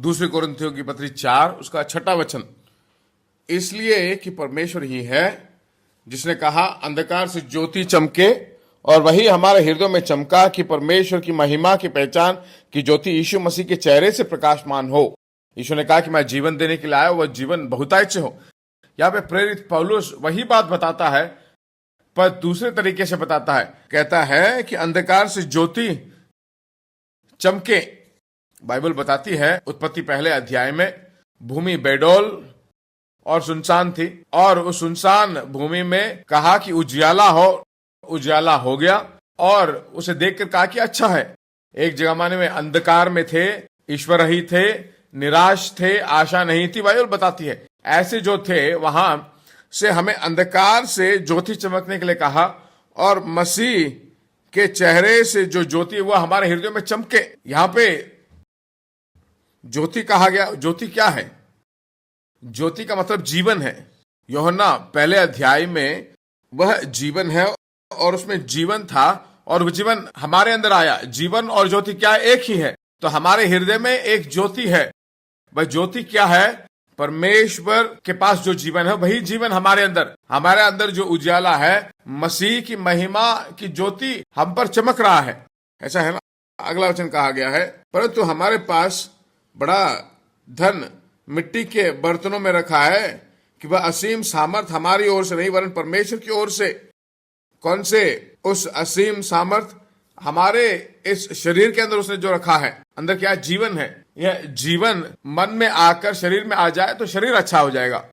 दूसरे कोरिन्थियों की पत्री 4 उसका 6वां वचन, इसलिए कि परमेश्वर ही है जिसने कहा अंधकार से ज्योति चमके, और वही हमारे हृदयों में चमका कि परमेश्वर की महिमा की पहचान की ज्योति यीशु मसीह के चेहरे से प्रकाशमान हो। यीशु ने कहा कि मैं जीवन देने के लिए आया, वह जीवन बहुतायत से हो। यहाँ पे प्रेरित पौलुस वही बात बताता है पर दूसरे तरीके से बताता है। कहता है कि अंधकार से ज्योति चमके। बाइबल बताती है उत्पत्ति पहले अध्याय में भूमि बेडौल और सुनसान थी, और उस सुनसान भूमि में कहा कि उजियाला हो, उजियाला हो गया, और उसे देखकर कहा कि अच्छा है। एक जमाने में अंधकार में थे, ईश्वर ही थे, निराश थे, आशा नहीं थी। बाइबल बताती है ऐसे जो थे वहां से हमें अंधकार से ज्योति चमकने के लिए कहा, और मसीह के चेहरे से जो ज्योति वह हमारे हृदय में चमके। यहां पे ज्योति कहा गया। ज्योति क्या है? ज्योति का मतलब जीवन है। यूहन्ना पहले अध्याय में वह जीवन है और उसमें जीवन था और वह जीवन हमारे अंदर आया। जीवन और ज्योति क्या है? एक ही है। तो हमारे हृदय में एक ज्योति है। वह ज्योति क्या है? परमेश्वर के पास जो जीवन है वही जीवन हमारे अंदर जो उजाला है, मसीह की महिमा की ज्योति हम पर चमक रहा है। ऐसा है ना। अगला वचन कहा गया है, परंतु हमारे पास बड़ा धन मिट्टी के बर्तनों में रखा है कि वह असीम सामर्थ हमारी ओर से नहीं वरन परमेश्वर की ओर से। कौन से? उस असीम सामर्थ हमारे इस शरीर के अंदर उसने जो रखा है। अंदर क्या जीवन है। यह जीवन मन में आकर शरीर में आ जाए तो शरीर अच्छा हो जाएगा।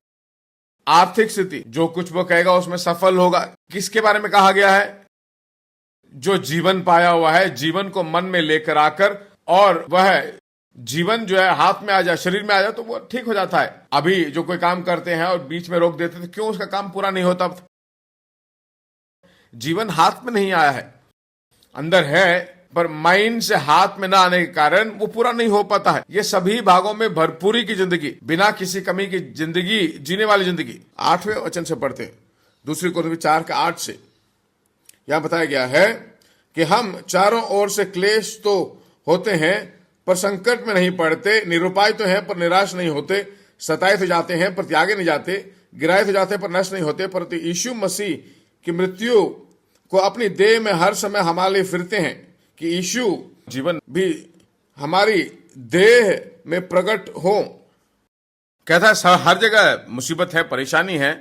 आर्थिक स्थिति जो कुछ वो कहेगा उसमें सफल होगा। किसके बारे में कहा गया है? जो जीवन पाया हुआ है, जीवन को मन में लेकर आकर, और वह जीवन जो है हाथ में आ जाए, शरीर में आ जाए तो वो ठीक हो जाता है। अभी जो कोई काम करते हैं और बीच में रोक देते तो क्यों उसका काम पूरा नहीं होता? जीवन हाथ में नहीं आया है, अंदर है, पर माइंड से हाथ में ना आने के कारण वो पूरा नहीं हो पाता है। ये सभी भागों में भरपूरी की जिंदगी, बिना किसी कमी की जिंदगी जीने वाली जिंदगी। 8वें वचन से पढ़ते हैं, दूसरी कोरिन्थियों 4:8 से। यहां बताया गया है कि हम चारों ओर से क्लेश तो होते हैं पर संकट में नहीं पड़ते, निरुपाय तो हैं पर निराश नहीं होते, सताए तो जाते हैं पर त्यागे नहीं जाते, गिराए तो जाते हैं पर नष्ट नहीं होते, परंतु यीशु मसीह की मृत्यु को अपनी देह में हर समय हमारे लिए फिरते हैं कि यीशु जीवन भी हमारी देह में प्रकट हो। कहता है हर जगह मुसीबत है, परेशानी है,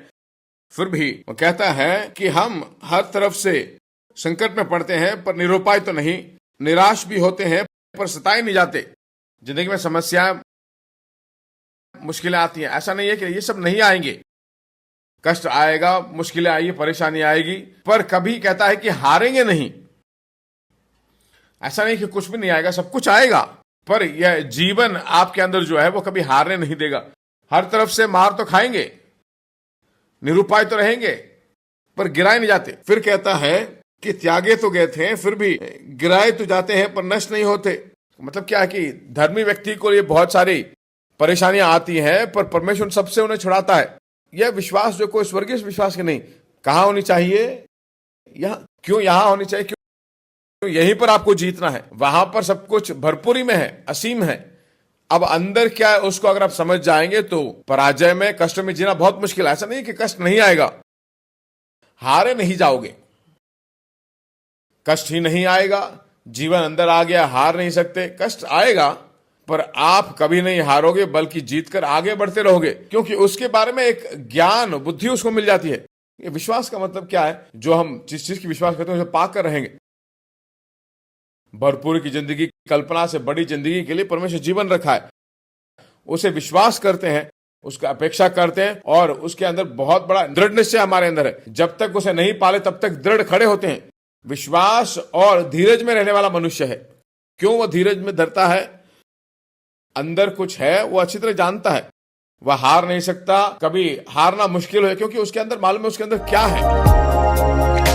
फिर भी वो कहता है कि हम हर तरफ से संकट में पड़ते हैं पर निरुपाय तो नहीं, निराश भी होते हैं पर सताए नहीं जाते। जिंदगी में समस्याएं, मुश्किलें आती हैं, ऐसा नहीं है कि ये सब नहीं आएंगे। कष्ट आएगा, मुश्किलें आएगी, परेशानी आएगी, पर कभी कहता है कि हारेंगे नहीं। ऐसा नहीं कि कुछ भी नहीं आएगा, सब कुछ आएगा, पर यह जीवन आपके अंदर जो है वो कभी हारने नहीं देगा। हर तरफ से मार तो खाएंगे, निरुपाय तो रहेंगे, पर गिराए नहीं जाते। फिर कहता है कि त्यागे तो गए थे फिर भी गिराए तो जाते हैं पर नष्ट नहीं होते। मतलब क्या है कि धर्मी व्यक्ति को ये बहुत सारी परेशानियां आती हैं पर परमेश्वर सबसे उन्हें छुड़ाता है। यह विश्वास जो कोई स्वर्गीय विश्वास की नहीं, कहां होनी चाहिए? क्यों यहां होनी चाहिए? क्यों यहीं पर आपको जीतना है? वहां पर सब कुछ भरपूरी में है, असीम है। अब अंदर क्या है उसको अगर आप समझ जाएंगे तो पराजय में, कष्ट में जीना बहुत मुश्किल है। ऐसा नहीं कि कष्ट नहीं आएगा, हारे नहीं जाओगे, कष्ट ही नहीं आएगा। जीवन अंदर आ गया, हार नहीं सकते। कष्ट आएगा पर आप कभी नहीं हारोगे, बल्कि जीतकर आगे बढ़ते रहोगे, क्योंकि उसके बारे में एक ज्ञान, बुद्धि उसको मिल जाती है। ये विश्वास का मतलब क्या है? जो हम जिस चीज की विश्वास करते हैं उसे पाकर रहेंगे। भरपूर की जिंदगी, कल्पना से बड़ी जिंदगी के लिए परमेश्वर जीवन रखा है, उसे विश्वास करते हैं, उसका अपेक्षा करते हैं, और उसके अंदर बहुत बड़ा दृढ़ निश्चय हमारे अंदर है। जब तक उसे नहीं पाले तब तक दृढ़ खड़े होते हैं। विश्वास और धीरज में रहने वाला मनुष्य है। क्यों वो धीरज में धरता है? अंदर कुछ है, वो अच्छी तरह जानता है, वह हार नहीं सकता। कभी हारना मुश्किल है क्योंकि उसके अंदर मालूम है उसके अंदर क्या है।